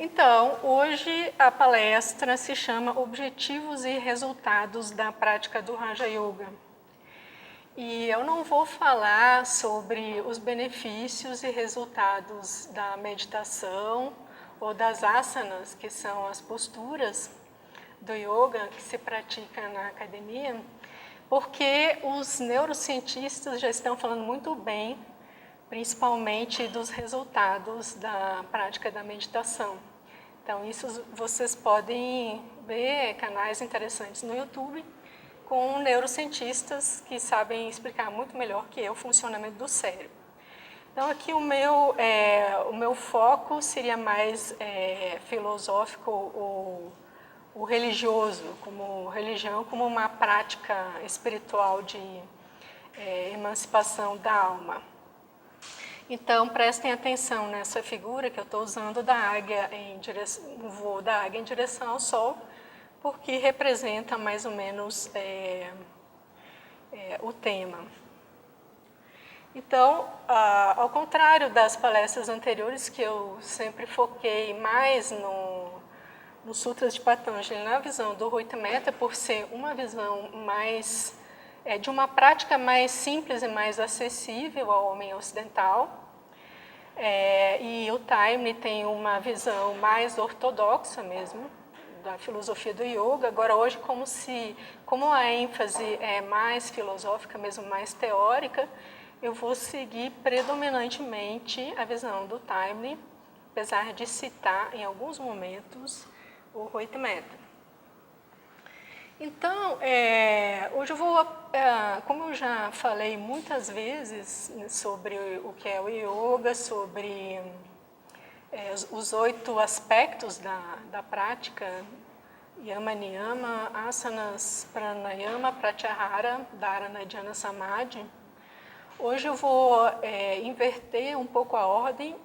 Então, hoje a palestra se chama Objetivos e Resultados da Prática do Raja Yoga. E eu não vou falar sobre os benefícios e resultados da meditação ou das asanas, que são as posturas do yoga que se pratica na academia, porque os neurocientistas já estão falando muito bem, principalmente dos resultados da prática da meditação. Então, isso vocês podem ver canais interessantes no YouTube com neurocientistas que sabem explicar muito melhor que eu o funcionamento do cérebro. Então, aqui o meu foco seria mais filosófico ou religioso, como religião, como uma prática espiritual de emancipação da alma. Então, prestem atenção nessa figura que eu estou usando da águia o voo da águia em direção ao Sol, porque representa mais ou menos o tema. Então, ao contrário das palestras anteriores, que eu sempre foquei mais no Sutras de Patanjali, na visão do Ruitametta, por ser uma visão mais de uma prática mais simples e mais acessível ao homem ocidental. E o Taimni tem uma visão mais ortodoxa mesmo, da filosofia do yoga. Agora, hoje, como a ênfase é mais filosófica, mesmo mais teórica, eu vou seguir predominantemente a visão do Taimni, apesar de citar em alguns momentos o Ruitametta. Então, hoje eu vou, como eu já falei muitas vezes sobre o que é o yoga, sobre os 8 aspectos da prática, Yama, Niyama, Asanas, Pranayama, Pratyahara, Dharana, Dhyana, Samadhi. Hoje eu vou inverter um pouco a ordem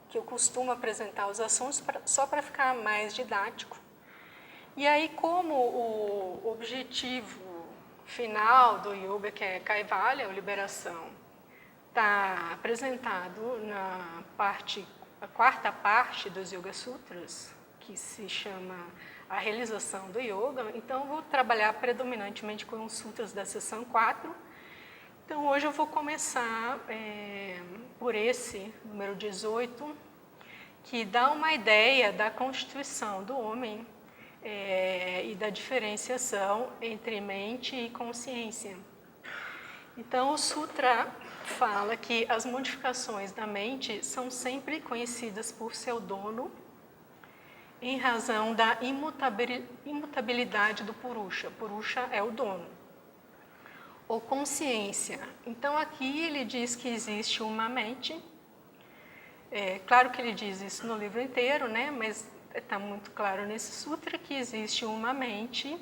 que eu costumo apresentar os assuntos, só para ficar mais didático. E aí, como o objetivo final do yoga, que é Kaivalya, a liberação, está apresentado na a quarta parte dos Yoga Sutras, que se chama a realização do yoga, então eu vou trabalhar predominantemente com os sutras da seção 4. Então, hoje eu vou começar por esse, número 18, que dá uma ideia da constituição do homem e da diferenciação entre mente e consciência. Então, o Sutra fala que as modificações da mente são sempre conhecidas por seu dono em razão da imutabilidade do Purusha. Purusha é o dono. Ou consciência. Então, aqui ele diz que existe uma mente. Claro que ele diz isso no livro inteiro, né? Mas está muito claro nesse sutra que existe uma mente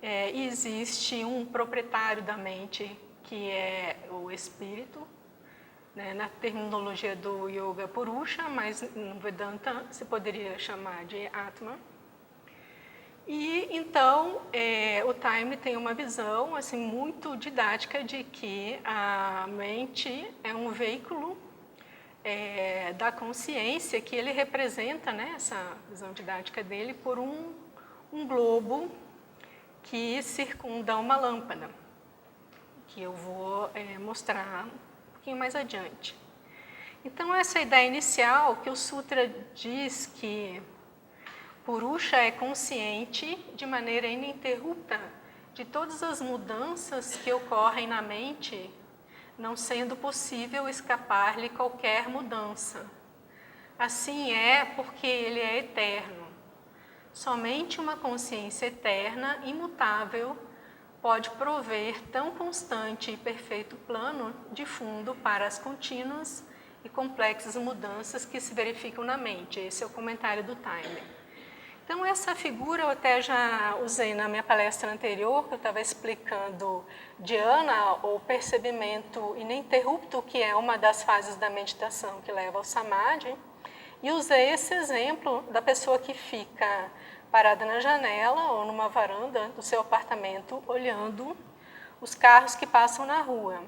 e existe um proprietário da mente, que é o espírito, né? Na terminologia do Yoga Purusha, mas no Vedanta se poderia chamar de Atma. E então o Taimni tem uma visão assim, muito didática de que a mente é um veículo da consciência, que ele representa, né, essa visão didática dele, por um globo que circunda uma lâmpada, que eu vou mostrar um pouquinho mais adiante. Então, essa ideia inicial, que o Sutra diz que Purusha é consciente de maneira ininterrupta de todas as mudanças que ocorrem na mente, não sendo possível escapar-lhe qualquer mudança. Assim é porque ele é eterno. Somente uma consciência eterna, imutável, pode prover tão constante e perfeito plano de fundo para as contínuas e complexas mudanças que se verificam na mente. Esse é o comentário do Taimni. Então, essa figura eu até já usei na minha palestra anterior, que eu estava explicando dhyana, ou percebimento ininterrupto, que é uma das fases da meditação que leva ao samadhi, e usei esse exemplo da pessoa que fica parada na janela ou numa varanda do seu apartamento, olhando os carros que passam na rua.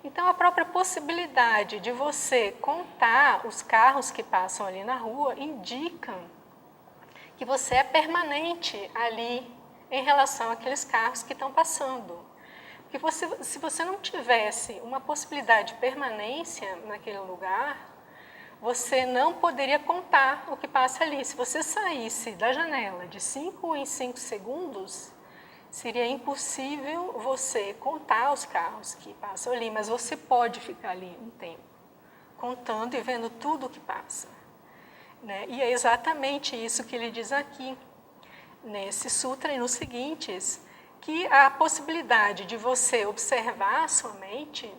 Então, a própria possibilidade de você contar os carros que passam ali na rua indica que você é permanente ali em relação àqueles carros que estão passando. Porque se você não tivesse uma possibilidade de permanência naquele lugar, você não poderia contar o que passa ali. Se você saísse da janela de 5 em 5 segundos, seria impossível você contar os carros que passam ali, mas você pode ficar ali um tempo, contando e vendo tudo o que passa. Né? E é exatamente isso que ele diz aqui, nesse sutra e nos seguintes, que a possibilidade de você observar a sua mente,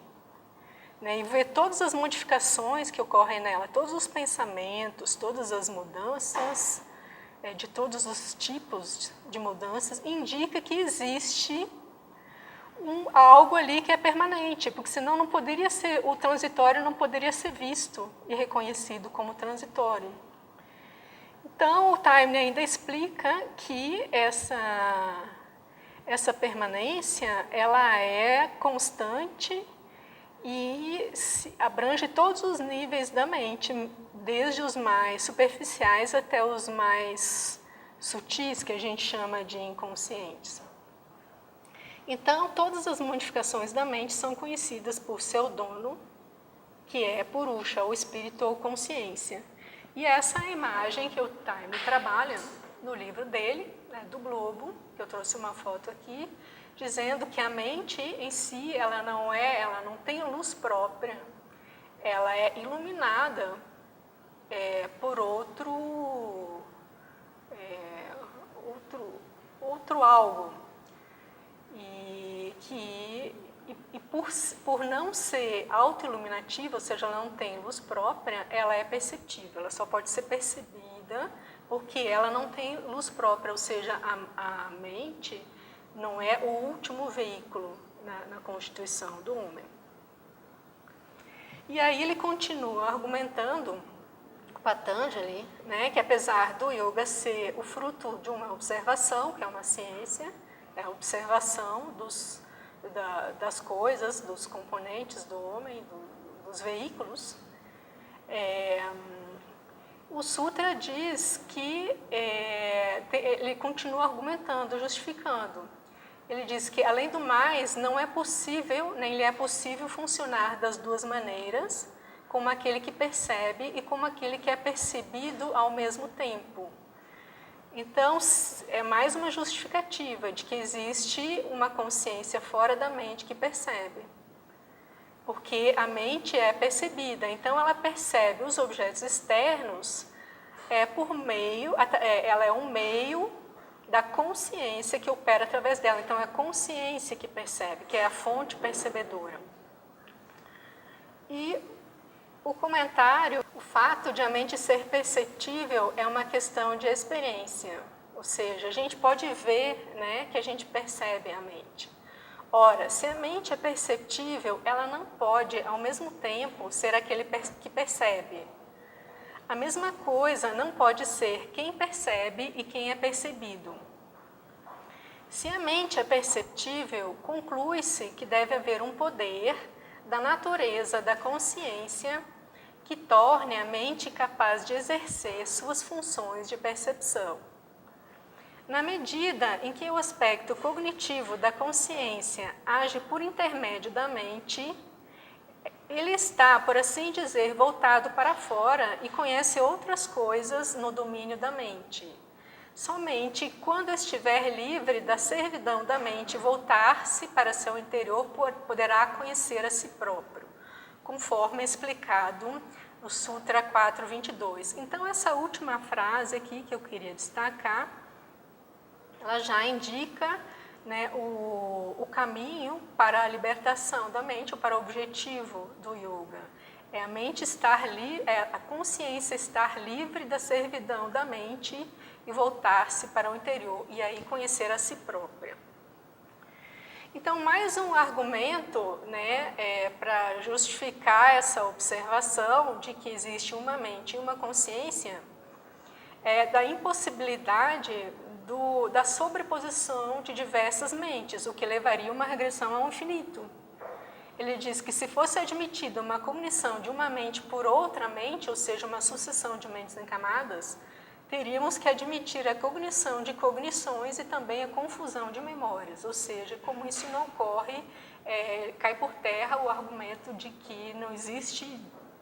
né, e ver todas as modificações que ocorrem nela, todos os pensamentos, todas as mudanças, de todos os tipos de mudanças, indica que existe algo ali que é permanente, porque senão não poderia ser, o transitório não poderia ser visto e reconhecido como transitório. Então, o Taimni ainda explica que essa permanência ela é constante e abrange todos os níveis da mente, desde os mais superficiais até os mais sutis, que a gente chama de inconscientes. Então, todas as modificações da mente são conhecidas por seu dono, que é Purusha, ou espírito ou consciência. E essa é a imagem que o Taimni trabalha no livro dele, né, do globo, que eu trouxe uma foto aqui, dizendo que a mente em si, ela não tem luz própria, ela é iluminada por outro algo. E por não ser autoiluminativa, ou seja, ela não tem luz própria, ela é perceptível, ela só pode ser percebida porque ela não tem luz própria, ou seja, a mente não é o último veículo na constituição do homem. E aí ele continua argumentando, Patanjali, né, que apesar do yoga ser o fruto de uma observação, que é uma ciência, é a observação das coisas, dos componentes do homem, dos veículos, o Sutra diz que ele continua argumentando, justificando. Ele diz que, além do mais, não é possível, nem lhe é possível funcionar das duas maneiras, como aquele que percebe e como aquele que é percebido ao mesmo tempo. Então, é mais uma justificativa de que existe uma consciência fora da mente que percebe. Porque a mente é percebida, então ela percebe os objetos externos ela é um meio da consciência que opera através dela. Então, é a consciência que percebe, que é a fonte percebedora. E o comentário, o fato de a mente ser perceptível é uma questão de experiência. Ou seja, a gente pode ver, né, que a gente percebe a mente. Ora, se a mente é perceptível, ela não pode, ao mesmo tempo, ser aquele que percebe. A mesma coisa não pode ser quem percebe e quem é percebido. Se a mente é perceptível, conclui-se que deve haver um poder da natureza da consciência que torne a mente capaz de exercer suas funções de percepção. Na medida em que o aspecto cognitivo da consciência age por intermédio da mente, ele está, por assim dizer, voltado para fora e conhece outras coisas no domínio da mente. Somente quando estiver livre da servidão da mente voltar-se para seu interior, poderá conhecer a si próprio, conforme explicado no Sutra 4.22. Então, essa última frase aqui que eu queria destacar, ela já indica, né, o caminho para a libertação da mente, ou para o objetivo do yoga. É a mente a consciência estar livre da servidão da mente e voltar-se para o interior, e aí conhecer a si própria. Então, mais um argumento, né, para justificar essa observação de que existe uma mente e uma consciência, da impossibilidade da sobreposição de diversas mentes, o que levaria a uma regressão ao infinito. ele diz que se fosse admitida uma cognição de uma mente por outra mente, ou seja, uma sucessão de mentes em camadas, teríamos que admitir a cognição de cognições e também a confusão de memórias, ou seja, como isso não ocorre, cai por terra o argumento de que não existe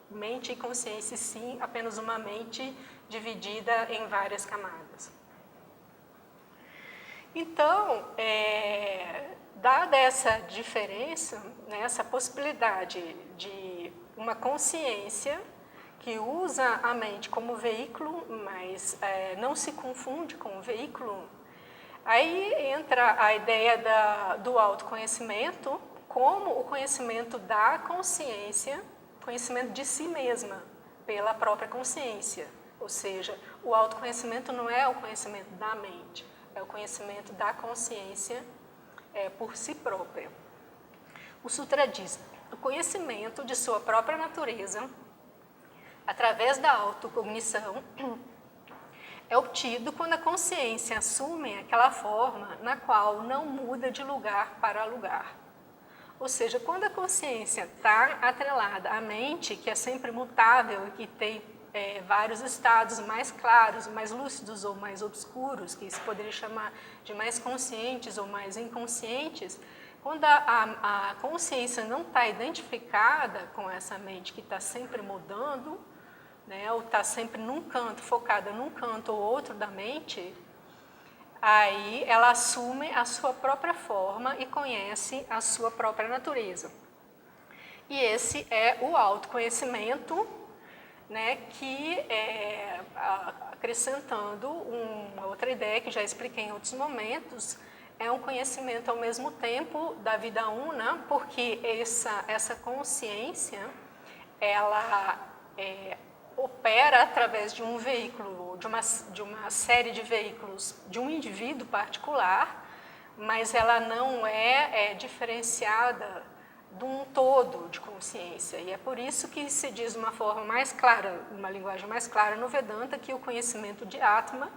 mente e consciência, e sim apenas uma mente dividida em várias camadas. Então, dada essa diferença, né, essa possibilidade de uma consciência que usa a mente como veículo, mas não se confunde com o veículo, aí entra a ideia do autoconhecimento como o conhecimento da consciência, conhecimento de si mesma pela própria consciência. Ou seja, o autoconhecimento não é o conhecimento da mente, é o conhecimento da consciência por si própria. O Sutra diz: o conhecimento de sua própria natureza, através da autocognição, é obtido quando a consciência assume aquela forma na qual não muda de lugar para lugar. Ou seja, quando a consciência está atrelada à mente, que é sempre mutável e que tem vários estados mais claros, mais lúcidos ou mais obscuros, que se poderia chamar de mais conscientes ou mais inconscientes, quando a consciência não está identificada com essa mente que está sempre mudando, né, ou está sempre num canto, focada num canto ou outro da mente, aí ela assume a sua própria forma e conhece a sua própria natureza. E esse é o autoconhecimento, né, que acrescentando uma outra ideia que já expliquei em outros momentos, é um conhecimento ao mesmo tempo da vida una, porque essa consciência, ela opera através de um veículo, de uma série de veículos de um indivíduo particular, mas ela não é diferenciada de um todo de consciência. E é por isso que se diz de uma forma mais clara, uma linguagem mais clara no Vedanta, que o conhecimento de Atma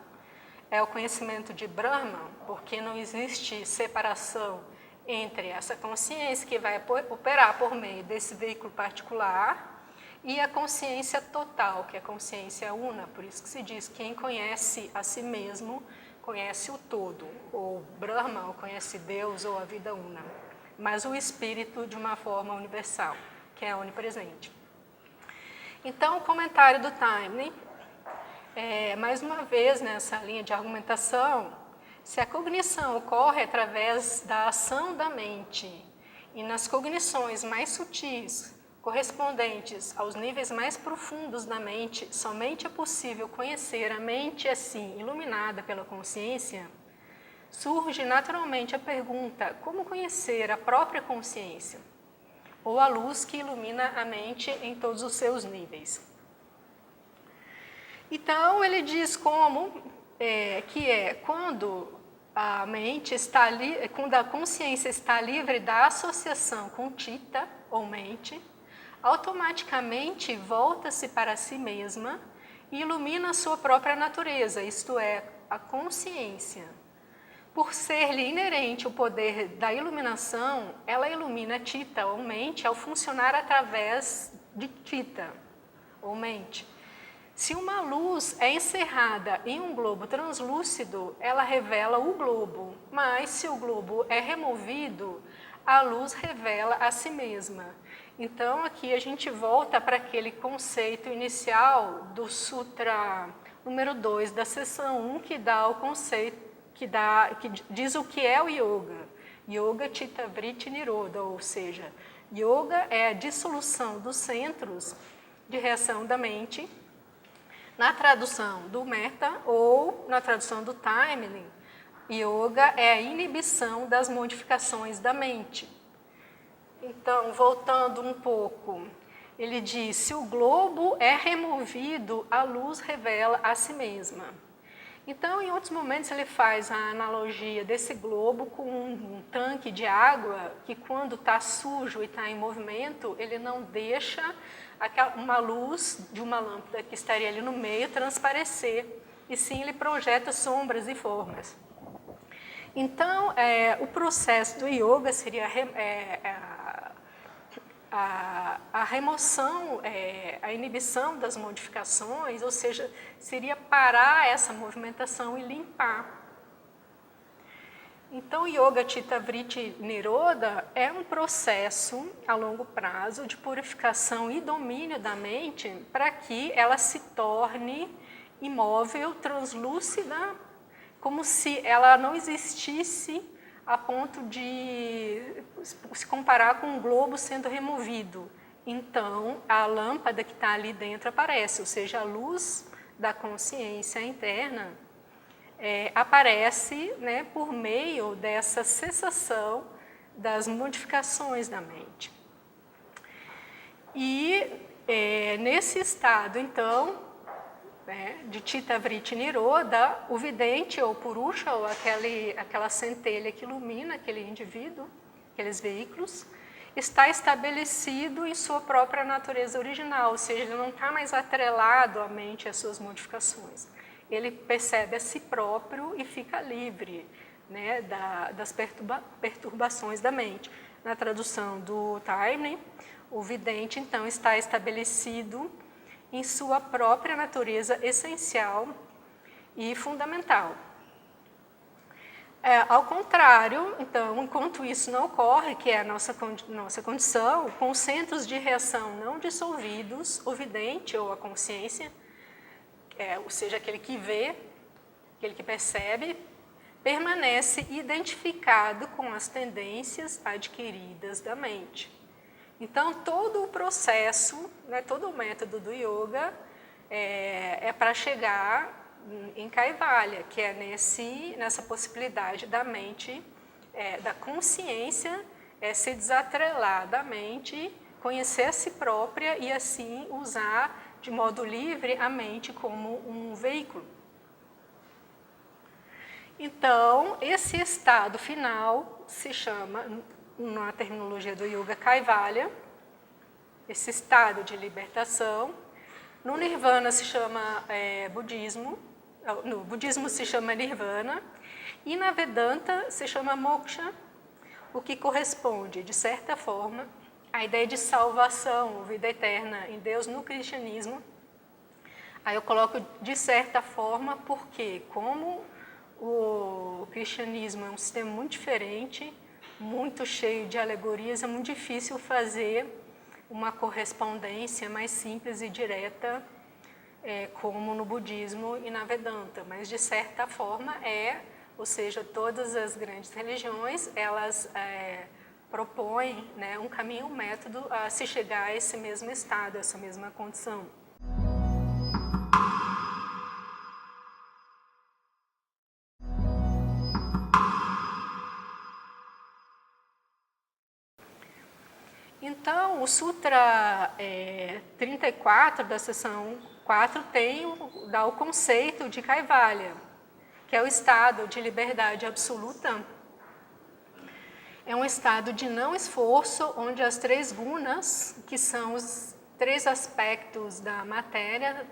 é o conhecimento de Brahma, porque não existe separação entre essa consciência que vai operar por meio desse veículo particular e a consciência total, que é a consciência una. Por isso que se diz: quem conhece a si mesmo, conhece o todo, ou Brahma, ou conhece Deus, ou a vida una. Mas o espírito de uma forma universal, que é onipresente. Então, o comentário do Taimni, mais uma vez nessa linha de argumentação, se a cognição ocorre através da ação da mente e nas cognições mais sutis, correspondentes aos níveis mais profundos da mente, somente é possível conhecer a mente assim, iluminada pela consciência, surge naturalmente a pergunta: como conhecer a própria consciência? Ou a luz que ilumina a mente em todos os seus níveis. Então, ele diz quando a mente está quando a consciência está livre da associação com Chitta, ou mente, automaticamente volta-se para si mesma e ilumina a sua própria natureza, isto é, a consciência. Por ser-lhe inerente o poder da iluminação, ela ilumina Chitta, ou mente, ao funcionar através de Chitta, ou mente. Se uma luz é encerrada em um globo translúcido, ela revela o globo, mas se o globo é removido, a luz revela a si mesma. Então, aqui a gente volta para aquele conceito inicial do Sutra número 2 da seção 1, que dá o conceito, que diz o que é o Yoga. Yoga Chitta Vritti Nirodha, ou seja, Yoga é a dissolução dos centros de reação da mente. Na tradução do Mehta ou na tradução do Taimni, Yoga é a inibição das modificações da mente. Então, voltando um pouco, ele diz: se o globo é removido, a luz revela a si mesma. Então, em outros momentos, ele faz a analogia desse globo com um tanque de água que, quando está sujo e está em movimento, ele não deixa uma luz de uma lâmpada que estaria ali no meio transparecer, e sim ele projeta sombras e formas. Então, o processo do yoga seria a remoção, a inibição das modificações, ou seja, seria parar essa movimentação e limpar. Então, Yoga Chitta Vritti Nirodha é um processo a longo prazo de purificação e domínio da mente para que ela se torne imóvel, translúcida, como se ela não existisse a ponto de se comparar com um globo sendo removido. Então, a lâmpada que está ali dentro aparece, ou seja, a luz da consciência interna aparece, né, por meio dessa cessação das modificações da mente. E nesse estado, então, né, de Chitta Vritti Nirodha, o vidente ou purusha, ou aquela centelha que ilumina aquele indivíduo, aqueles veículos, está estabelecido em sua própria natureza original, ou seja, ele não está mais atrelado à mente e às suas modificações. Ele percebe a si próprio e fica livre, né, das perturbações da mente. Na tradução do Taimni, o vidente, então, está estabelecido em sua própria natureza essencial e fundamental. Ao contrário, então, enquanto isso não ocorre, que é a nossa condição, com os centros de reação não dissolvidos, o vidente ou a consciência, ou seja, aquele que vê, aquele que percebe, permanece identificado com as tendências adquiridas da mente. Então, todo o processo, né, todo o método do yoga é para chegar em Kaivalya, que é nessa possibilidade da mente, da consciência, se desatrelar da mente, conhecer a si própria e assim usar de modo livre a mente como um veículo. Então, esse estado final se chama, na terminologia do yoga, Kaivalya, esse estado de libertação. No Nirvana se chama budismo, no budismo se chama Nirvana, e na Vedanta se chama Moksha, o que corresponde, de certa forma, à ideia de salvação, vida eterna em Deus no cristianismo. Aí eu coloco de certa forma, porque como o cristianismo é um sistema muito diferente, muito cheio de alegorias, é muito difícil fazer uma correspondência mais simples e direta, como no budismo e na Vedanta, mas de certa forma ou seja, todas as grandes religiões, elas propõem, né, um caminho, um método a se chegar a esse mesmo estado, a essa mesma condição. Então, o Sutra 34 da seção 4 dá o conceito de Kaivalya, que é o estado de liberdade absoluta. É um estado de não esforço, onde as 3 gunas, que são os 3 aspectos da matéria,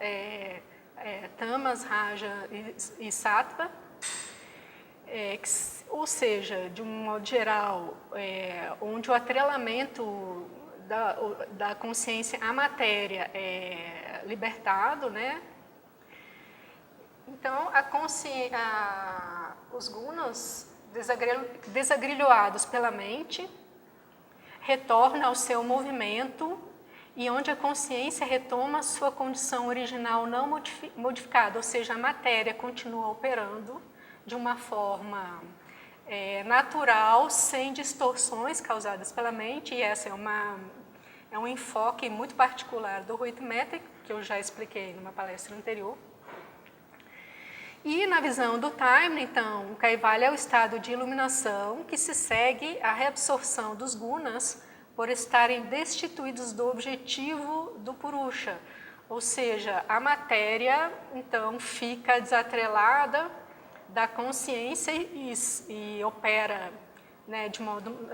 tamas, raja e sattva, ou seja, de um modo geral, onde o atrelamento da consciência à matéria é libertado, né? Então, os gunas, desagrilhoados pela mente, retornam ao seu movimento e onde a consciência retoma sua condição original não modificada, ou seja, a matéria continua operando de uma forma natural, sem distorções causadas pela mente, e essa é um enfoque muito particular do Arithmetic, que eu já expliquei numa palestra anterior. E na visão do Taimni, então, o Kaivalya é o estado de iluminação que se segue à reabsorção dos gunas por estarem destituídos do objetivo do Purusha, ou seja, a matéria, então, fica desatrelada da consciência e opera, né, de modo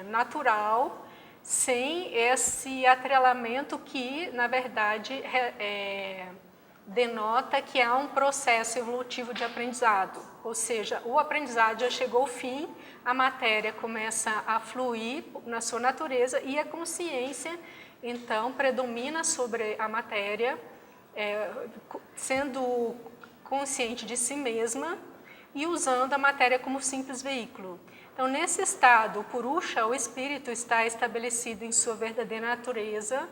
natural, sem esse atrelamento que, na verdade, denota que há um processo evolutivo de aprendizado, ou seja, o aprendizado já chegou ao fim, a matéria começa a fluir na sua natureza e a consciência, então, predomina sobre a matéria, sendo consciente de si mesma e usando a matéria como simples veículo. Então, nesse estado, o Purusha, o espírito, está estabelecido em sua verdadeira natureza,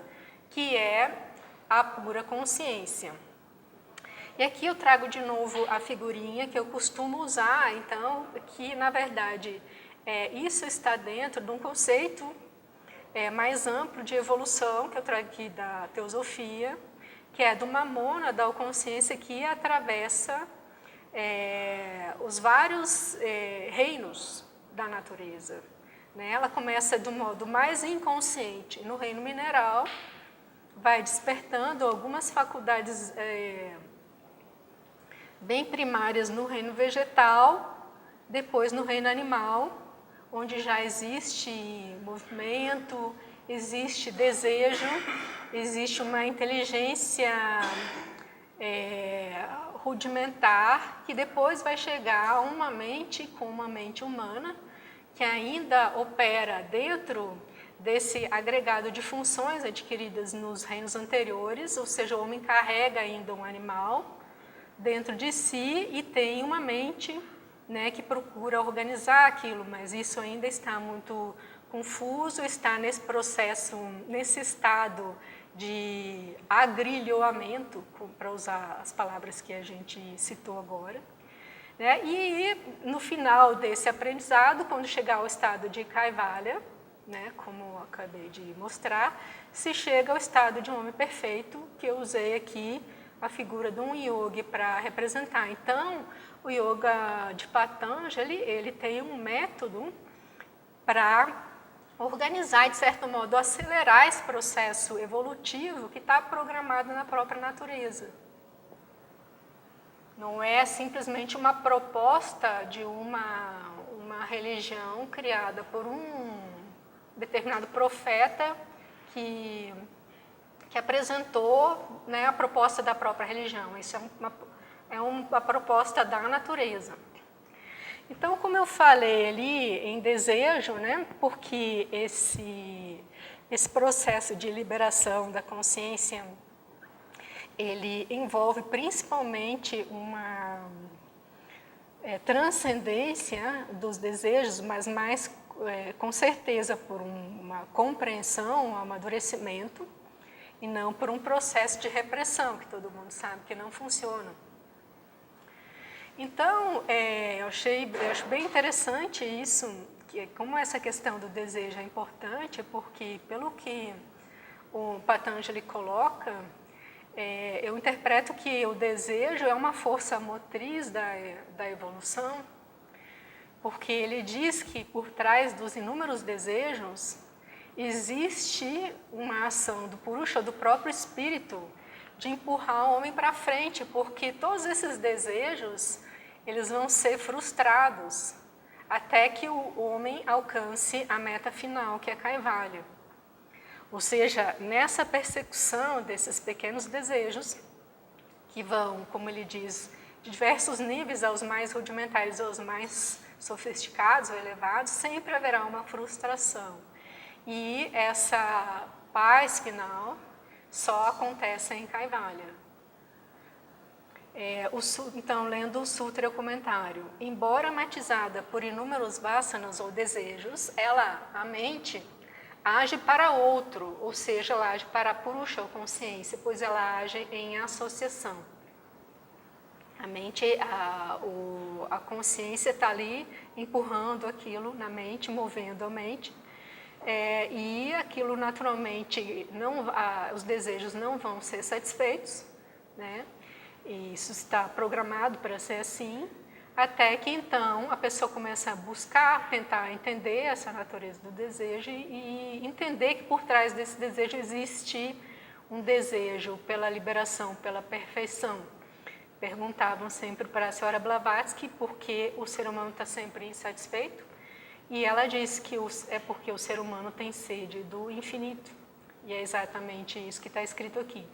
que é a pura consciência. E aqui eu trago de novo a figurinha que eu costumo usar, então, que na verdade isso está dentro de um conceito mais amplo de evolução, que eu trago aqui da teosofia, que é de uma mônada ou consciência que atravessa os vários reinos da natureza. Né? Ela começa do modo mais inconsciente no reino mineral, vai despertando algumas faculdades bem primárias no reino vegetal, depois no reino animal, onde já existe movimento, existe desejo, existe uma inteligência rudimentar, que depois vai chegar a uma mente com uma mente humana, que ainda opera dentro desse agregado de funções adquiridas nos reinos anteriores, ou seja, o homem carrega ainda um animal dentro de si e tem uma mente, né, que procura organizar aquilo, mas isso ainda está muito confuso, está nesse processo, nesse estado de agrilhoamento, para usar as palavras que a gente citou agora. Né? E no final desse aprendizado, quando chegar ao estado de Kaivalya, né, como eu acabei de mostrar, se chega ao estado de um homem perfeito, que eu usei aqui a figura de um yogi para representar. Então, o yoga de Patanjali, ele tem um método para organizar, de certo modo, acelerar esse processo evolutivo que está programado na própria natureza. Não é simplesmente uma proposta de uma religião criada por um determinado profeta que apresentou, né, a proposta da própria religião. Isso é uma proposta da natureza. Então, como eu falei ali em desejo, né, porque esse processo de liberação da consciência, ele envolve principalmente uma transcendência dos desejos, mas mais com certeza por uma compreensão, um amadurecimento, e não por um processo de repressão, que todo mundo sabe que não funciona. Então, eu acho bem interessante isso, que como essa questão do desejo é importante, porque pelo que o Patanjali coloca, eu interpreto que o desejo é uma força motriz da evolução, porque ele diz que por trás dos inúmeros desejos existe uma ação do Purusha, do próprio espírito, de empurrar o homem para frente, porque todos esses desejos eles vão ser frustrados até que o homem alcance a meta final, que é Kaivalya. Ou seja, nessa persecução desses pequenos desejos, que vão, como ele diz, de diversos níveis, aos mais rudimentares, aos mais sofisticados ou elevados, sempre haverá uma frustração. E essa paz final só acontece em Kaivalya. Então, lendo o Sutra, o comentário. Embora matizada por inúmeros vasanas ou desejos, a mente, age para outro, ou seja, ela age para a Purusha, ou consciência, pois ela age em associação. A mente, a consciência está ali empurrando aquilo na mente, movendo a mente, e aquilo naturalmente, os desejos não vão ser satisfeitos, né? E isso está programado para ser assim, até que então a pessoa começa a buscar, tentar entender essa natureza do desejo e entender que por trás desse desejo existe um desejo pela liberação, pela perfeição. Perguntavam sempre para a senhora Blavatsky por que o ser humano está sempre insatisfeito, e ela disse que é porque o ser humano tem sede do infinito, e é exatamente isso que está escrito aqui.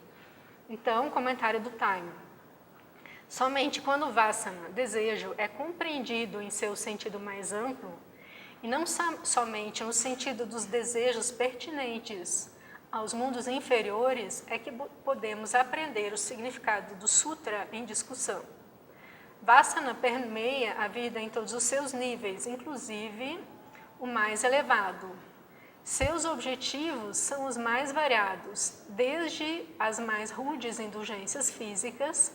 Então, comentário do Time. Somente quando Vassana, desejo, é compreendido em seu sentido mais amplo, e não somente no sentido dos desejos pertinentes aos mundos inferiores, é que podemos aprender o significado do Sutra em discussão. Vassana permeia a vida em todos os seus níveis, inclusive o mais elevado. Seus objetivos são os mais variados, desde as mais rudes indulgências físicas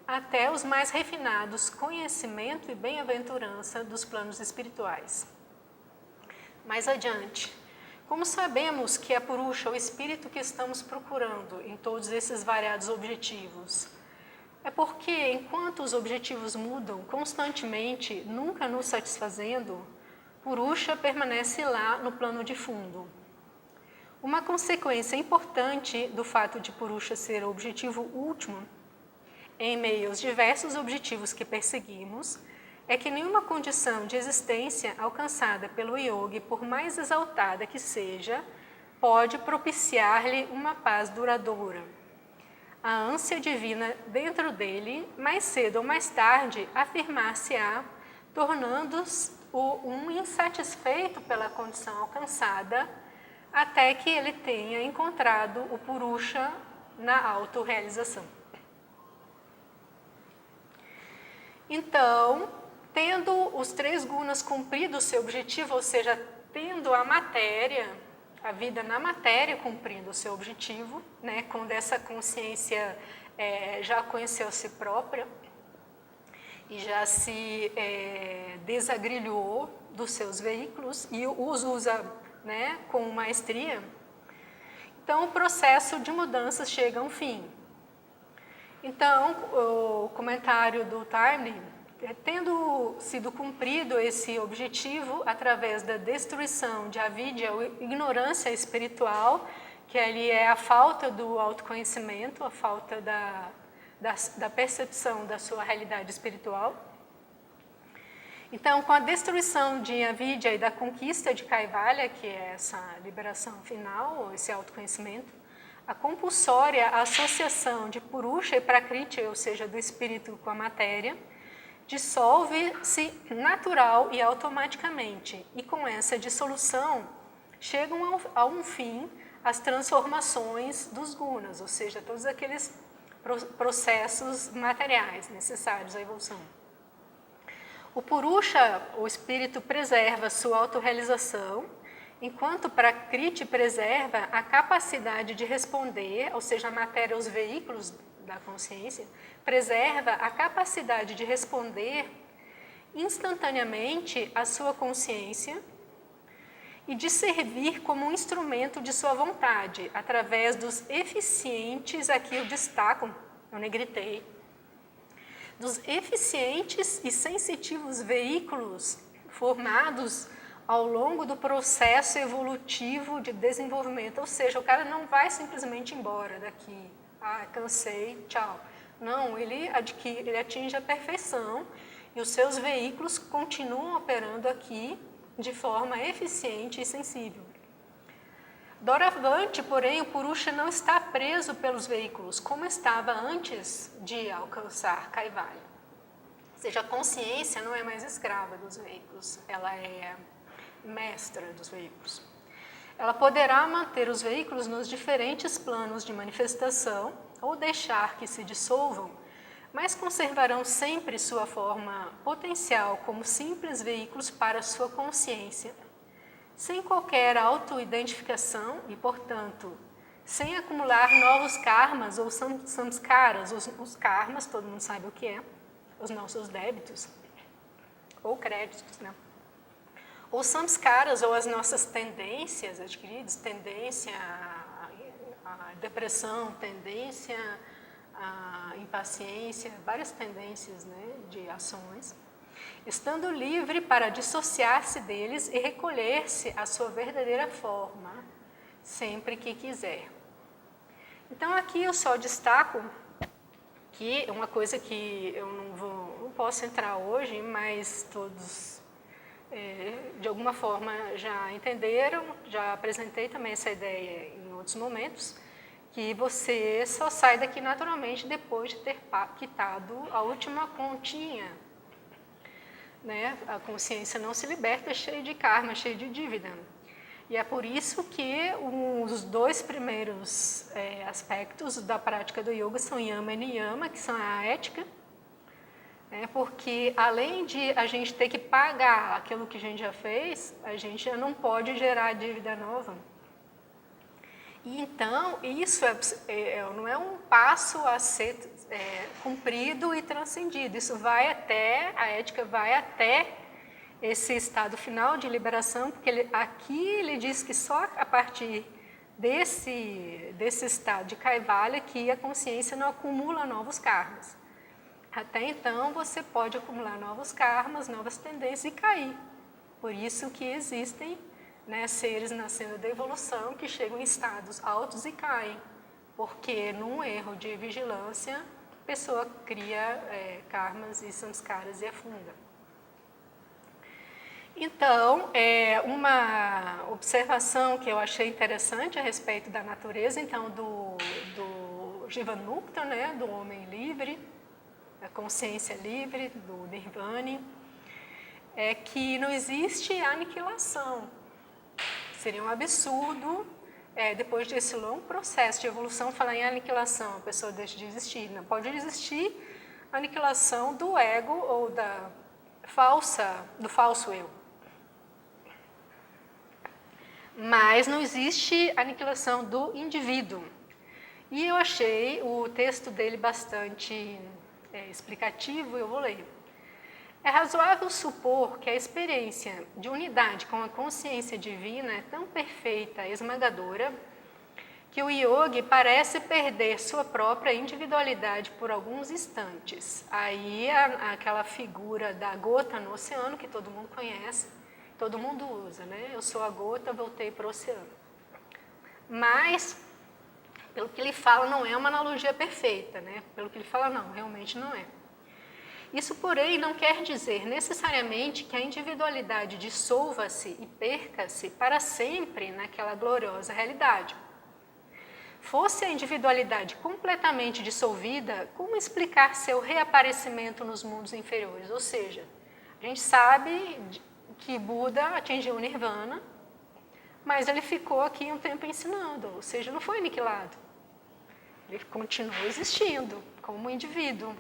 até os mais refinados conhecimento e bem-aventurança dos planos espirituais. Mais adiante, como sabemos que é Purusha o espírito que estamos procurando em todos esses variados objetivos? É porque, enquanto os objetivos mudam constantemente, nunca nos satisfazendo, Purusha permanece lá no plano de fundo. Uma consequência importante do fato de Purusha ser o objetivo último, em meio aos diversos objetivos que perseguimos, é que nenhuma condição de existência alcançada pelo yogi, por mais exaltada que seja, pode propiciar-lhe uma paz duradoura. A ânsia divina dentro dele, mais cedo ou mais tarde, afirmar-se-á, tornando-se um insatisfeito pela condição alcançada, até que ele tenha encontrado o Purusha na autorrealização. Então, tendo os 3 gunas cumprido o seu objetivo, ou seja, tendo a matéria, a vida na matéria cumprindo o seu objetivo, né, quando essa consciência já conheceu a si própria e já se desagrilhou dos seus veículos e os usa, né, com maestria, então o processo de mudanças chega a um fim. Então, o comentário do Tarni, tendo sido cumprido esse objetivo através da destruição de avidya, ou ignorância espiritual, que ali é a falta do autoconhecimento, a falta da percepção da sua realidade espiritual. Então, com a destruição de avidya e da conquista de Kaivalya, que é essa liberação final, esse autoconhecimento, a compulsória associação de Purusha e Prakriti, ou seja, do espírito com a matéria, dissolve-se natural e automaticamente, e com essa dissolução chegam a um fim as transformações dos gunas, ou seja, todos aqueles processos materiais necessários à evolução. O Purusha, o espírito, preserva sua autorrealização, enquanto Prakriti preserva a capacidade de responder, ou seja, a matéria, os veículos da consciência, preserva a capacidade de responder instantaneamente à sua consciência e de servir como um instrumento de sua vontade, através dos eficientes, aqui eu destaco, eu negritei, dos eficientes e sensitivos veículos formados ao longo do processo evolutivo de desenvolvimento. Ou seja, o cara não vai simplesmente embora daqui, cansei, tchau. Não, ele atinge a perfeição e os seus veículos continuam operando aqui de forma eficiente e sensível. Doravante, porém, o Purusha não está preso pelos veículos, como estava antes de alcançar Kaivalya. Ou seja, a consciência não é mais escrava dos veículos, ela é mestra dos veículos. Ela poderá manter os veículos nos diferentes planos de manifestação ou deixar que se dissolvam, mas conservarão sempre sua forma potencial como simples veículos para sua consciência, sem qualquer auto-identificação e, portanto, sem acumular novos karmas ou samskaras. Os karmas, todo mundo sabe o que é, os nossos débitos ou créditos, né? Os samskaras, ou as nossas tendências adquiridas, tendência à depressão, tendência à impaciência, várias tendências, né, de ações, estando livre para dissociar-se deles e recolher-se à sua verdadeira forma, sempre que quiser. Então, aqui eu só destaco que é uma coisa que eu não posso entrar hoje, mas todos de alguma forma já entenderam, já apresentei também essa ideia em outros momentos, que você só sai daqui naturalmente depois de ter quitado a última continha. Né? A consciência não se liberta, cheia de karma, cheia de dívida. E é por isso que os dois primeiros aspectos da prática do yoga são yama e niyama, que são a ética, porque além de a gente ter que pagar aquilo que a gente já fez, a gente já não pode gerar dívida nova. E então, isso não é um passo a ser cumprido e transcendido. Isso a ética vai até esse estado final de liberação, porque aqui ele diz que só a partir desse estado de Kaivalya que a consciência não acumula novos karmas. Até então, você pode acumular novos karmas, novas tendências e cair. Por isso que existem seres nascendo da evolução que chegam em estados altos e caem, porque num erro de vigilância, a pessoa cria karmas e samskaras e afunda. Então, uma observação que eu achei interessante a respeito da natureza, então, do Jivanmukta, do homem livre, da consciência livre, do Nirvana, é que não existe aniquilação. Seria um absurdo, depois desse longo processo de evolução, falar em aniquilação, a pessoa deixa de existir. Não pode existir aniquilação do ego ou do falso eu. Mas não existe aniquilação do indivíduo. E eu achei o texto dele bastante explicativo, eu vou ler. É razoável supor que a experiência de unidade com a consciência divina é tão perfeita e esmagadora que o yogi parece perder sua própria individualidade por alguns instantes. Aí aquela figura da gota no oceano, que todo mundo conhece, todo mundo usa, Eu sou a gota, voltei para o oceano. Mas, pelo que ele fala, não é uma analogia perfeita, Pelo que ele fala, não, realmente não é. Isso, porém, não quer dizer necessariamente que a individualidade dissolva-se e perca-se para sempre naquela gloriosa realidade. Fosse a individualidade completamente dissolvida, como explicar seu reaparecimento nos mundos inferiores? Ou seja, a gente sabe que Buda atingiu o Nirvana, mas ele ficou aqui um tempo ensinando, ou seja, não foi aniquilado. Ele continuou existindo como indivíduo.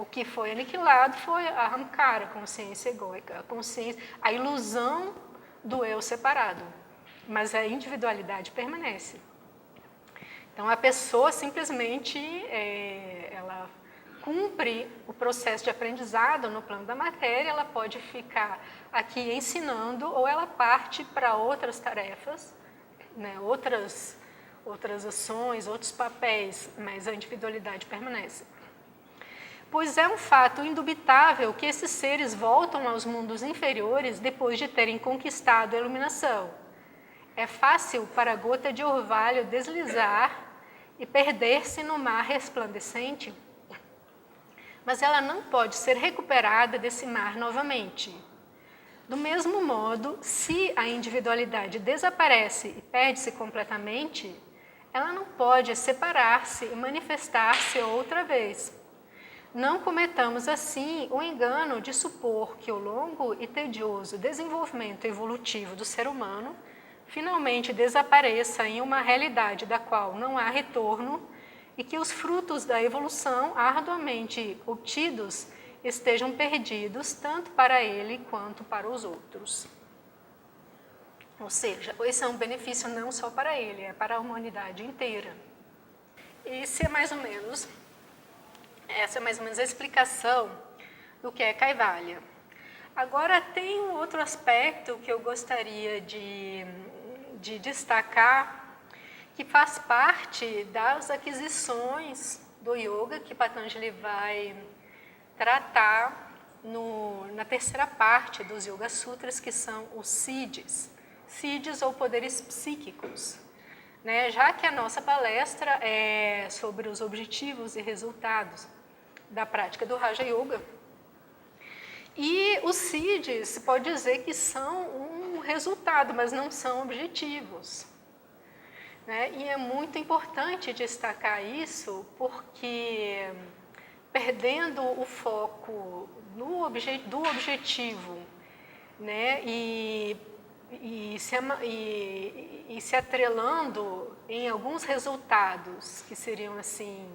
O que foi aniquilado foi a Ahamkara, a consciência egóica, a ilusão do eu separado, mas a individualidade permanece. Então, a pessoa simplesmente ela cumpre o processo de aprendizado no plano da matéria, ela pode ficar aqui ensinando ou ela parte para outras tarefas, outras ações, outros papéis, mas a individualidade permanece. Pois é um fato indubitável que esses seres voltam aos mundos inferiores depois de terem conquistado a iluminação. É fácil para a gota de orvalho deslizar e perder-se no mar resplandecente, mas ela não pode ser recuperada desse mar novamente. Do mesmo modo, se a individualidade desaparece e perde-se completamente, ela não pode separar-se e manifestar-se outra vez. Não cometamos, assim, o engano de supor que o longo e tedioso desenvolvimento evolutivo do ser humano finalmente desapareça em uma realidade da qual não há retorno e que os frutos da evolução arduamente obtidos estejam perdidos tanto para ele quanto para os outros. Ou seja, esse é um benefício não só para ele, é para a humanidade inteira. Essa é mais ou menos a explicação do que é Kaivalya. Agora, tem um outro aspecto que eu gostaria de destacar, que faz parte das aquisições do yoga, que Patanjali vai tratar na terceira parte dos Yoga Sutras, que são os siddhis. Siddhis ou poderes psíquicos. Já que a nossa palestra é sobre os objetivos e resultados da prática do Raja Yoga. E os siddhis, se pode dizer que são um resultado, mas não são objetivos. né? E é muito importante destacar isso, porque perdendo o foco do objetivo, né? E se atrelando em alguns resultados que seriam assim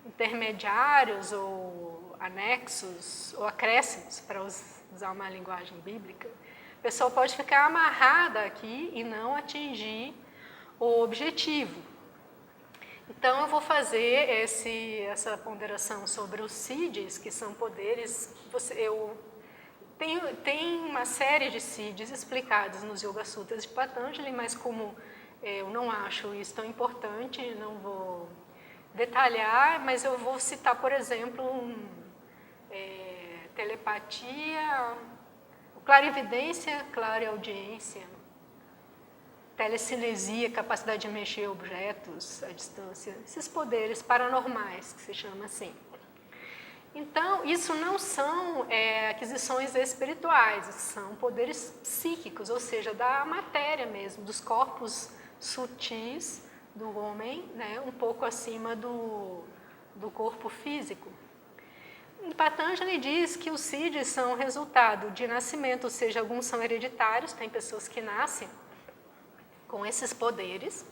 intermediários ou anexos ou acréscimos, para usar uma linguagem bíblica, a pessoa pode ficar amarrada aqui e não atingir o objetivo. Então, eu vou fazer essa ponderação sobre os siddhis, que são poderes. Tem uma série de siddhis explicados nos Yoga Sutras de Patanjali, mas como eu não acho isso tão importante, não vou detalhar, mas eu vou citar, por exemplo, telepatia, clarividência, clareaudiência, telecinesia, capacidade de mexer objetos à distância, esses poderes paranormais, que se chama assim. Então, isso não são aquisições espirituais, são poderes psíquicos, ou seja, da matéria mesmo, dos corpos sutis do homem, né, um pouco acima do corpo físico. Patanjali diz que os siddhis são resultado de nascimento, ou seja, alguns são hereditários, tem pessoas que nascem com esses poderes,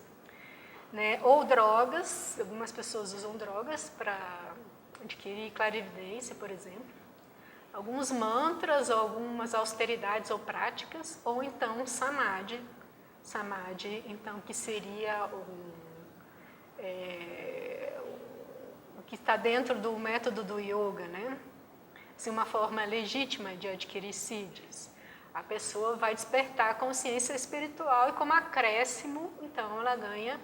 né, ou drogas, algumas pessoas usam drogas para adquirir clarividência, por exemplo, alguns mantras, algumas austeridades ou práticas, ou então samadhi, então, que seria o que está dentro do método do yoga, né? Assim, uma forma legítima de adquirir siddhis. A pessoa vai despertar a consciência espiritual e, como acréscimo, então ela ganha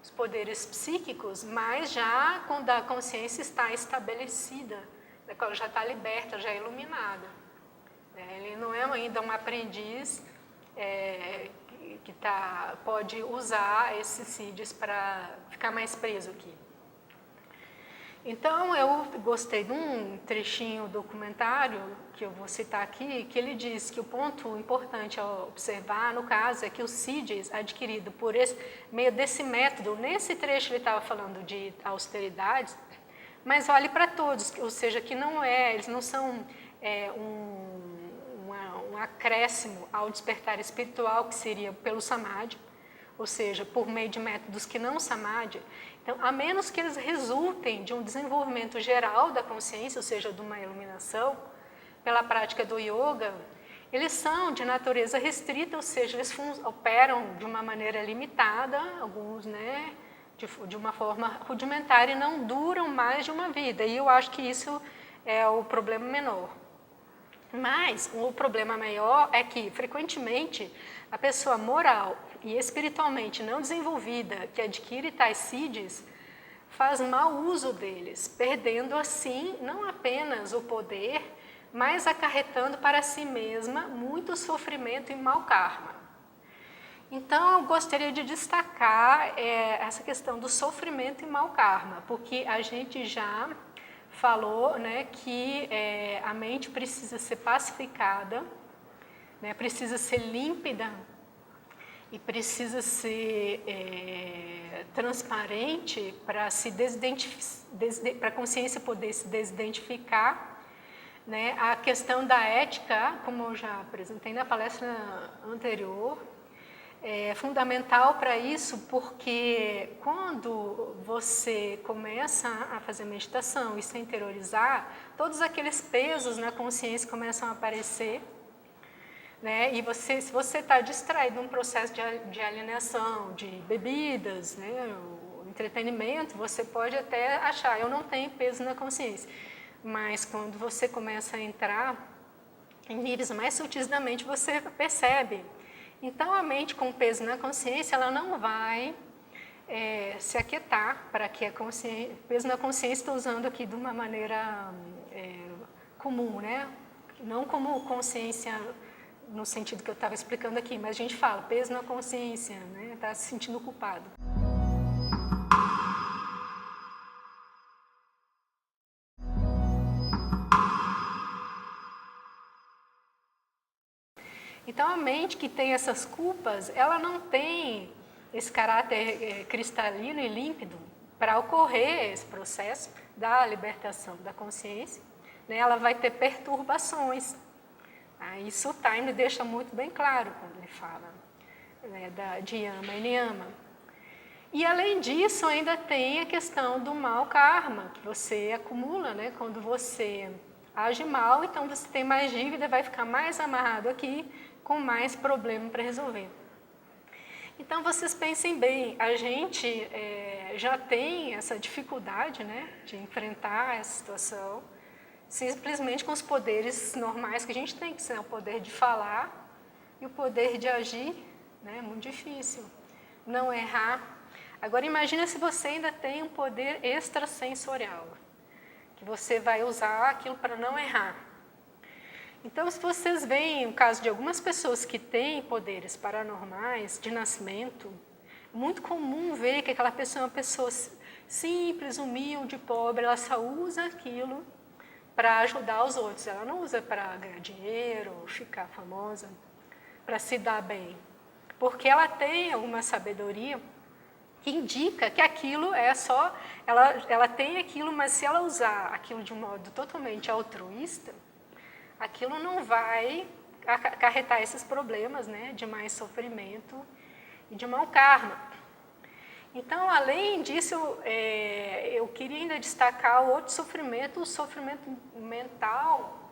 os poderes psíquicos, mas já quando a consciência está estabelecida, ela já está liberta, já é iluminada. Ele não é ainda um aprendiz que pode usar esses siddhis para ficar mais preso aqui. Então, eu gostei de um trechinho documentário, que eu vou citar aqui, que ele diz que o ponto importante a observar, no caso, é que os siddhis adquiridos por meio desse método, nesse trecho ele estava falando de austeridades, mas olhe para todos, ou seja, que eles não são um acréscimo ao despertar espiritual, que seria pelo samadhi, ou seja, por meio de métodos que não samadhi. Então, a menos que eles resultem de um desenvolvimento geral da consciência, ou seja, de uma iluminação, pela prática do yoga, eles são de natureza restrita, ou seja, eles operam de uma maneira limitada, alguns, né, de uma forma rudimentar, e não duram mais de uma vida. E eu acho que isso é o problema menor. Mas o problema maior é que, frequentemente, a pessoa moral e espiritualmente não desenvolvida, que adquire tais siddhis, faz mau uso deles, perdendo assim não apenas o poder, mas acarretando para si mesma muito sofrimento e mau karma. Então, eu gostaria de destacar essa questão do sofrimento e mau karma, porque a gente já falou, né, que a mente precisa ser pacificada, né, precisa ser límpida e precisa ser transparente para para a consciência poder se desidentificar, né? A questão da ética, como eu já apresentei na palestra anterior, é fundamental para isso, porque quando você começa a fazer meditação e se interiorizar, todos aqueles pesos na consciência começam a aparecer, né? E se você está distraído num processo de alienação, de bebidas, né, o entretenimento, você pode até achar, eu não tenho peso na consciência. Mas quando você começa a entrar em níveis mais sutis da mente, você percebe. Então, a mente com peso na consciência, ela não vai se aquietar para que a consciência, peso na consciência, estou usando aqui de uma maneira comum, né? Não como consciência no sentido que eu estava explicando aqui, mas a gente fala peso na consciência, né? Está se sentindo culpado. Então, a mente que tem essas culpas, ela não tem esse caráter cristalino e límpido, para ocorrer esse processo da libertação da consciência, né, ela vai ter perturbações. Isso o Time deixa muito bem claro quando ele fala, né, de Yama e Niyama. E além disso, ainda tem a questão do mau karma, que você acumula, né, quando você age mal, então você tem mais dívida, vai ficar mais amarrado aqui, com mais problema para resolver. Então, vocês pensem bem, a gente já tem essa dificuldade, né, de enfrentar essa situação, simplesmente com os poderes normais que a gente tem, que são o poder de falar e o poder de agir, né, é muito difícil. Não errar. Agora, imagina se você ainda tem um poder extrasensorial, que você vai usar aquilo para não errar. Então, se vocês veem o caso de algumas pessoas que têm poderes paranormais de nascimento, é muito comum ver que aquela pessoa é uma pessoa simples, humilde, pobre, ela só usa aquilo para ajudar os outros. Ela não usa para ganhar dinheiro, ficar famosa, para se dar bem. Porque ela tem alguma sabedoria que indica que aquilo é só... Ela tem aquilo, mas se ela usar aquilo de um modo totalmente altruísta, aquilo não vai acarretar esses problemas, né, de mais sofrimento e de mau karma. Então, além disso, eu queria ainda destacar o outro sofrimento, o sofrimento mental,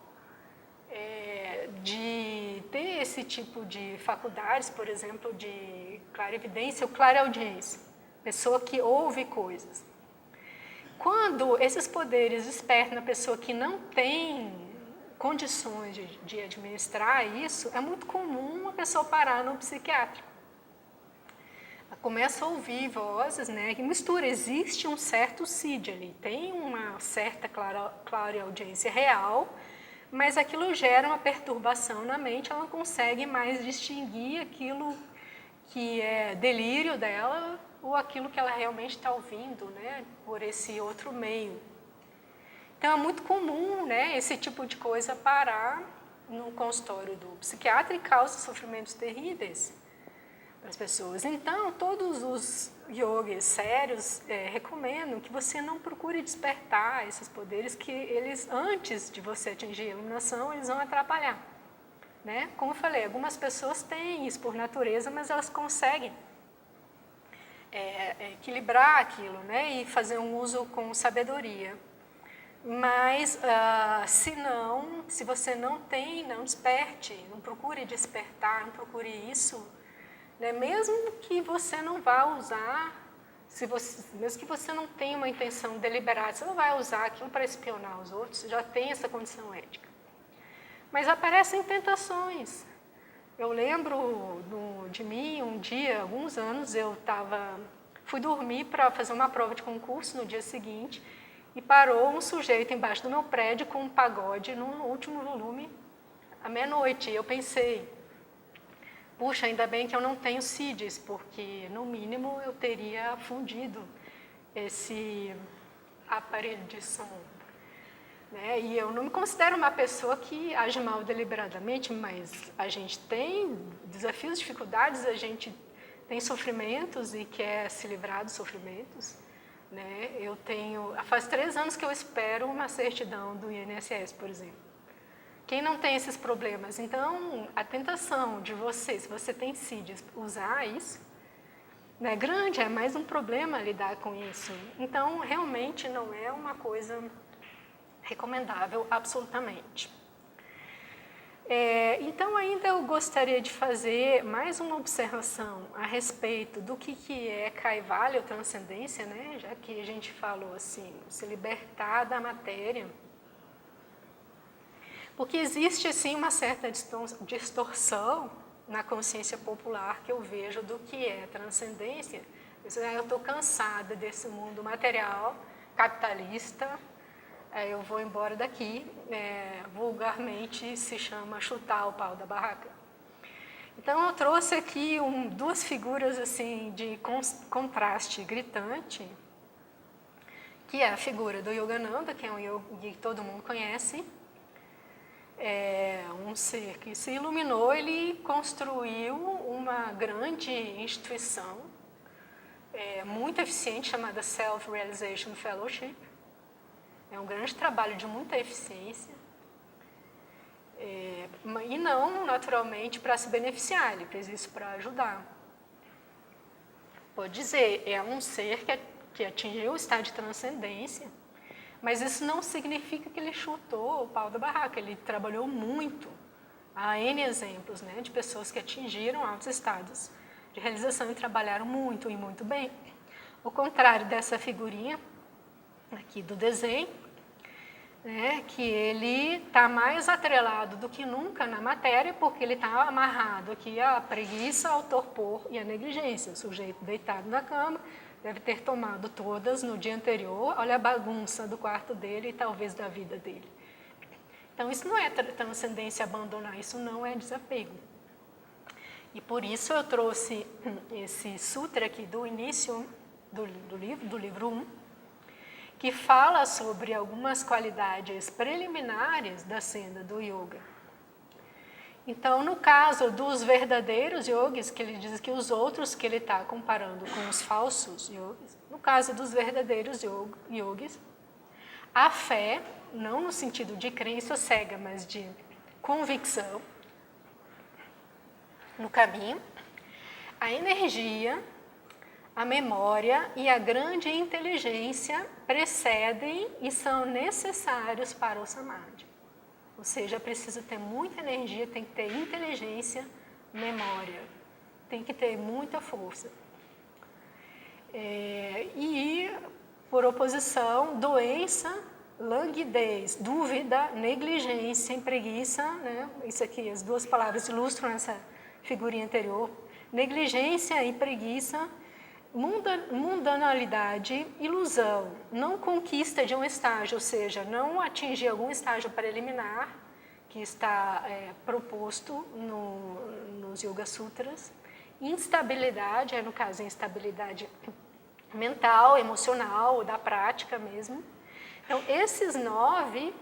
de ter esse tipo de faculdades, por exemplo, de clarividência ou clareaudiência, pessoa que ouve coisas. Quando esses poderes despertam na pessoa que não tem condições de administrar isso, é muito comum a pessoa parar no psiquiátrico. Ela começa a ouvir vozes, né, que mistura, existe um certo CID ali, tem uma certa clareaudiência real, mas aquilo gera uma perturbação na mente, ela não consegue mais distinguir aquilo que é delírio dela ou aquilo que ela realmente está ouvindo, né, por esse outro meio. Então, é muito comum, né, esse tipo de coisa parar no consultório do psiquiatra e causa sofrimentos terríveis para as pessoas. Então, todos os yogis sérios recomendam que você não procure despertar esses poderes, que eles, antes de você atingir a iluminação, eles vão atrapalhar. Né? Como eu falei, algumas pessoas têm isso por natureza, mas elas conseguem equilibrar aquilo, né, e fazer um uso com sabedoria. Mas, se você não tem, não desperte, não procure despertar, não procure isso, né? Mesmo que você não vá usar, mesmo que você não tenha uma intenção deliberada, você não vai usar aquilo para espionar os outros, você já tem essa condição ética. Mas aparecem tentações. Eu lembro de mim, um dia, alguns anos, fui dormir para fazer uma prova de concurso no dia seguinte, e parou um sujeito embaixo do meu prédio com um pagode no último volume, à meia-noite. E eu pensei, puxa, ainda bem que eu não tenho CIDs, porque no mínimo eu teria fundido esse aparelho de som. Né? E eu não me considero uma pessoa que age mal deliberadamente, mas a gente tem desafios, dificuldades, a gente tem sofrimentos e quer se livrar dos sofrimentos. Né? Faz 3 anos que eu espero uma certidão do INSS, por exemplo. Quem não tem esses problemas? Então, a tentação de você, se você tem CIDs, usar isso, né, é grande, é mais um problema lidar com isso. Então, realmente não é uma coisa recomendável, absolutamente. Então, ainda eu gostaria de fazer mais uma observação a respeito do que é Kaivalya, ou transcendência, né? Já que a gente falou assim, se libertar da matéria. Porque existe, assim, uma certa distorção na consciência popular que eu vejo do que é transcendência. Eu estou cansada desse mundo material, capitalista, eu vou embora daqui, vulgarmente se chama chutar o pau da barraca. Então, eu trouxe aqui 2 figuras assim, de contraste gritante, que é a figura do Yogananda, que é um yogi que todo mundo conhece, um ser que se iluminou, ele construiu uma grande instituição, muito eficiente chamada Self-Realization Fellowship. É um grande trabalho de muita eficiência. E não, naturalmente, para se beneficiar, ele fez isso para ajudar. Pode dizer, é um ser que atingiu o estado de transcendência, mas isso não significa que ele chutou o pau da barraca, ele trabalhou muito. Há N exemplos, né, de pessoas que atingiram altos estados de realização e trabalharam muito e muito bem. O contrário dessa figurinha aqui do desenho, né, que ele está mais atrelado do que nunca na matéria, porque ele está amarrado aqui à preguiça, ao torpor e à negligência. O sujeito deitado na cama deve ter tomado todas no dia anterior, olha a bagunça do quarto dele e talvez da vida dele. Então, isso não é transcendência abandonar, isso não é desapego. E por isso eu trouxe esse sutra aqui do início do livro 1, que fala sobre algumas qualidades preliminares da senda do yoga. Então, no caso dos verdadeiros yogis, que ele diz que os outros que ele está comparando com os falsos yogis, no caso dos verdadeiros yogis, a fé, não no sentido de crença cega, mas de convicção no caminho, a energia, a memória e a grande inteligência precedem e são necessários para o samadhi. Ou seja, precisa ter muita energia, tem que ter inteligência, memória, tem que ter muita força. E, por oposição, doença, languidez, dúvida, negligência e preguiça, né? Isso aqui, as duas palavras ilustram essa figurinha anterior. Negligência e preguiça, mundanalidade, ilusão, não conquista de um estágio, ou seja, não atingir algum estágio preliminar que está proposto nos Yoga Sutras, instabilidade, no caso, instabilidade mental, emocional, da prática mesmo. Então, esses 9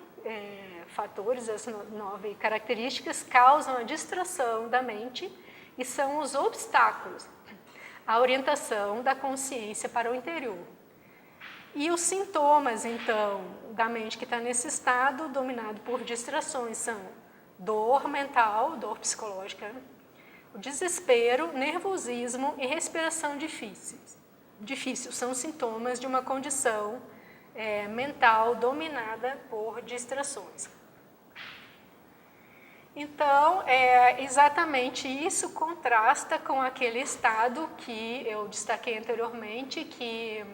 fatores, as 9 características causam a distração da mente e são os obstáculos à orientação da consciência para o interior. E os sintomas, então, da mente que está nesse estado dominado por distrações são dor mental, dor psicológica, o desespero, nervosismo e respiração difícil. São sintomas de uma condição mental dominada por distrações. Então, exatamente isso contrasta com aquele estado que eu destaquei anteriormente, que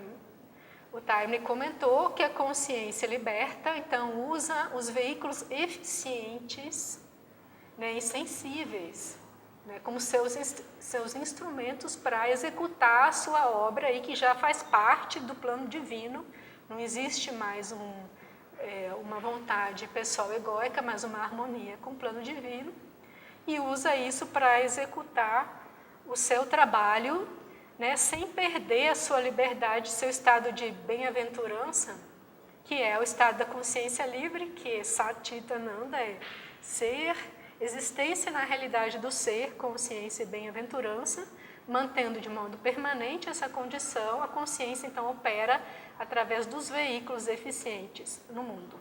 o Taimni comentou, que a consciência liberta, então usa os veículos eficientes, né, e sensíveis, né, como seus instrumentos para executar a sua obra, aí, que já faz parte do plano divino. Não existe mais uma vontade pessoal egóica, mas uma harmonia com o plano divino, e usa isso para executar o seu trabalho, né, sem perder a sua liberdade, seu estado de bem-aventurança, que é o estado da consciência livre, que Sat-Chit-Ananda é ser, existência na realidade do ser, consciência e bem-aventurança, mantendo de modo permanente essa condição, a consciência então opera através dos veículos eficientes no mundo.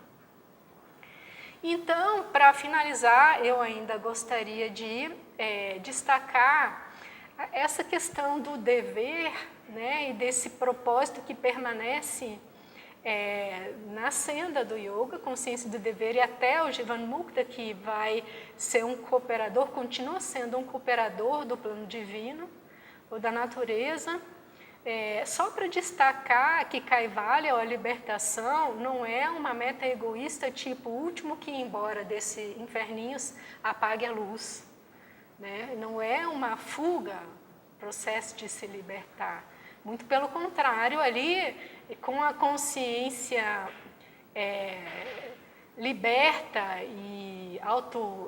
Então, para finalizar, eu ainda gostaria de destacar essa questão do dever, né, e desse propósito que permanece na senda do yoga, consciência do dever, e até o Jivanmukta, que vai ser um cooperador, continua sendo um cooperador do plano divino, ou da natureza. Só para destacar que Kaivalya, ou a libertação, não é uma meta egoísta, tipo, o último que ir embora desse inferninhos apague a luz, né? Não é uma fuga, processo de se libertar. Muito pelo contrário, ali, com a consciência liberta e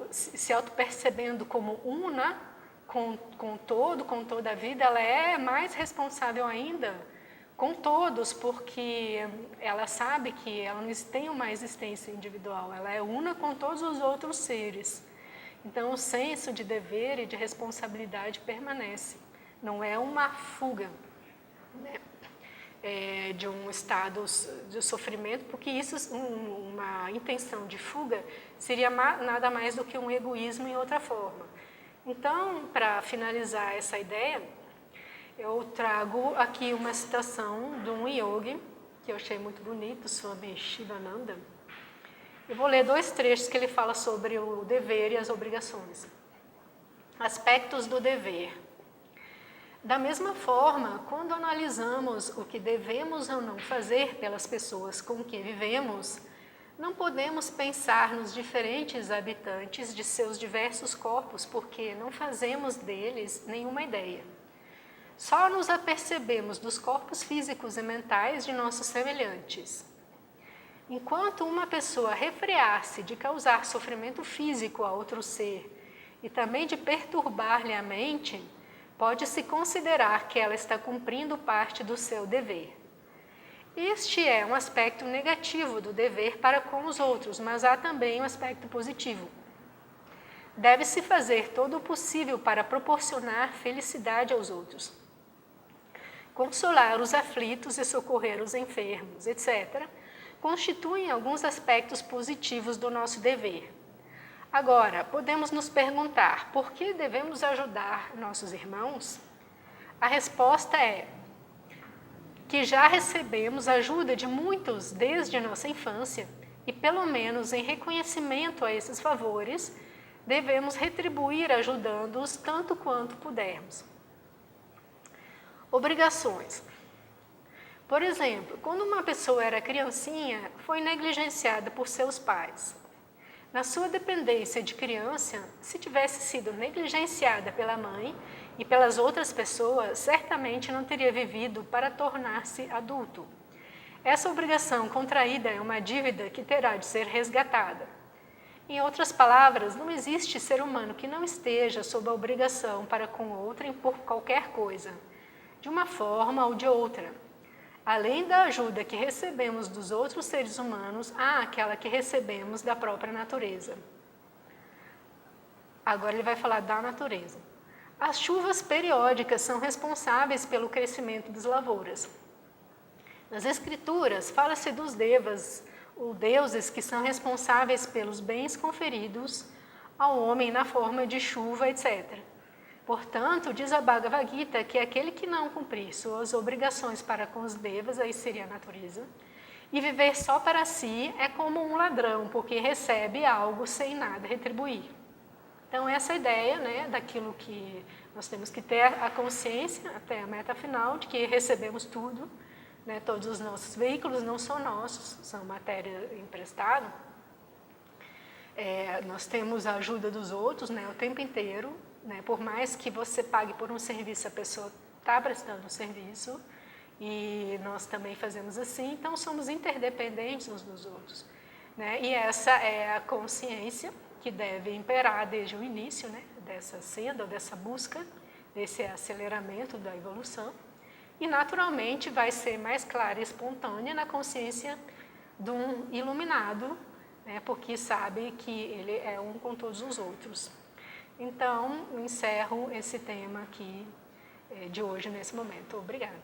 se auto-percebendo como una, com toda a vida, ela é mais responsável ainda com todos, porque ela sabe que ela não tem uma existência individual, ela é una com todos os outros seres. Então, o senso de dever e de responsabilidade permanece, não é uma fuga. né, de um estado de sofrimento, porque isso, uma intenção de fuga, seria nada mais do que um egoísmo em outra forma. Então, para finalizar essa ideia, eu trago aqui uma citação de um yogi, que eu achei muito bonito, Swami Shivananda. Eu vou ler 2 trechos que ele fala sobre o dever e as obrigações. Aspectos do dever. Da mesma forma, quando analisamos o que devemos ou não fazer pelas pessoas com que vivemos, não podemos pensar nos diferentes habitantes de seus diversos corpos, porque não fazemos deles nenhuma ideia. Só nos apercebemos dos corpos físicos e mentais de nossos semelhantes. Enquanto uma pessoa refrear-se de causar sofrimento físico a outro ser e também de perturbar-lhe a mente, pode-se considerar que ela está cumprindo parte do seu dever. Este é um aspecto negativo do dever para com os outros, mas há também um aspecto positivo. Deve-se fazer todo o possível para proporcionar felicidade aos outros, consolar os aflitos e socorrer os enfermos, etc., constituem alguns aspectos positivos do nosso dever. Agora, podemos nos perguntar, por que devemos ajudar nossos irmãos? A resposta é que já recebemos ajuda de muitos desde a nossa infância e, pelo menos em reconhecimento a esses favores, devemos retribuir ajudando-os tanto quanto pudermos. Obrigações. Por exemplo, quando uma pessoa era criancinha, foi negligenciada por seus pais. Na sua dependência de criança, se tivesse sido negligenciada pela mãe e pelas outras pessoas, certamente não teria vivido para tornar-se adulto. Essa obrigação contraída é uma dívida que terá de ser resgatada. Em outras palavras, não existe ser humano que não esteja sob a obrigação para com outrem por qualquer coisa, de uma forma ou de outra. Além da ajuda que recebemos dos outros seres humanos, há aquela que recebemos da própria natureza. Agora ele vai falar da natureza. As chuvas periódicas são responsáveis pelo crescimento das lavouras. Nas Escrituras, fala-se dos devas, ou deuses que são responsáveis pelos bens conferidos ao homem na forma de chuva, etc. Portanto, diz a Bhagavad Gita que aquele que não cumprir suas obrigações para com os devas, aí seria a natureza, e viver só para si é como um ladrão, porque recebe algo sem nada retribuir. Então, essa ideia, né, daquilo que nós temos que ter a consciência, até a meta final, de que recebemos tudo, né, todos os nossos veículos não são nossos, são matéria emprestada. Nós temos a ajuda dos outros, né, o tempo inteiro. Né, por mais que você pague por um serviço, a pessoa está prestando um serviço e nós também fazemos assim, então somos interdependentes uns dos outros. Né, e essa é a consciência que deve imperar desde o início, né, dessa senda, dessa busca, desse aceleramento da evolução, e naturalmente vai ser mais clara e espontânea na consciência de um iluminado, né, porque sabe que ele é um com todos os outros. Então, encerro esse tema aqui de hoje, nesse momento. Obrigada.